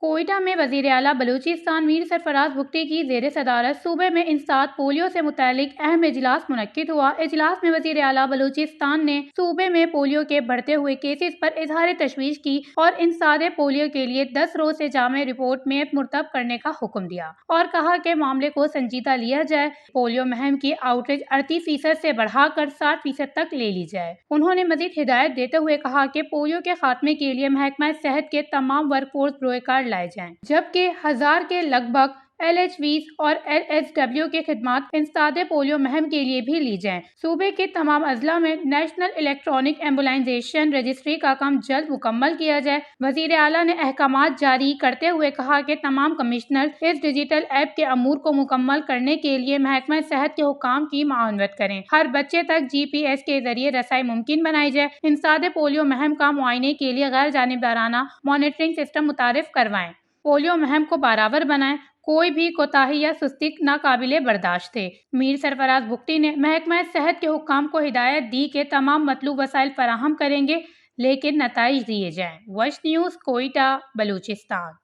کوئٹہ میں وزیر اعلیٰ بلوچستان میر سرفراز بگٹی کی زیر صدارت صوبے میں انسداد پولیو سے متعلق اہم اجلاس منعقد ہوا۔ اجلاس میں وزیر اعلیٰ بلوچستان نے صوبے میں پولیو کے بڑھتے ہوئے کیسز پر اظہار تشویش کی اور انسداد پولیو کے لیے 10 روز سے جامع رپورٹ میپ مرتب کرنے کا حکم دیا اور کہا کہ معاملے کو سنجیدہ لیا جائے۔ پولیو مہم کی آؤٹریچ 38% سے بڑھا کر 60% تک لے لی جائے۔ انہوں نے مزید ہدایت دیتے ہوئے کہا کہ پولیو کے خاتمے کے لیے محکمہ صحت کے تمام ورک فورس بروئے کار لائے جائیں، جبکہ 1000 کے لگ بھگ LHVs اور LSW کی خدمات انسداد پولیو مہم کے لیے بھی لی جائیں۔ صوبے کے تمام اضلاع میں نیشنل الیکٹرانک ایمبولائزیشن رجسٹری کا کام جلد مکمل کیا جائے۔ وزیر اعلیٰ نے احکامات جاری کرتے ہوئے کہا کہ تمام کمشنرز اس ڈیجیٹل ایپ کے امور کو مکمل کرنے کے لیے محکمہ صحت کے حکام کی معاونت کریں۔ ہر بچے تک GPS کے ذریعے رسائی ممکن بنائی جائے۔ انسداد پولیو مہم کا معائنے کے لیے غیر جانبدارانہ مانیٹرنگ سسٹم متعارف کروائیں۔ پولیو مہم کو برابر بنائیں۔ کوئی بھی کوتاہی یا سستی ناقابل برداشت ہے۔ میر سرفراز بگٹی نے محکمہ صحت کے حکام کو ہدایت دی کہ تمام مطلوب وسائل فراہم کریں گے لیکن نتائج دیے جائیں۔ وش نیوز، کوئٹہ، بلوچستان۔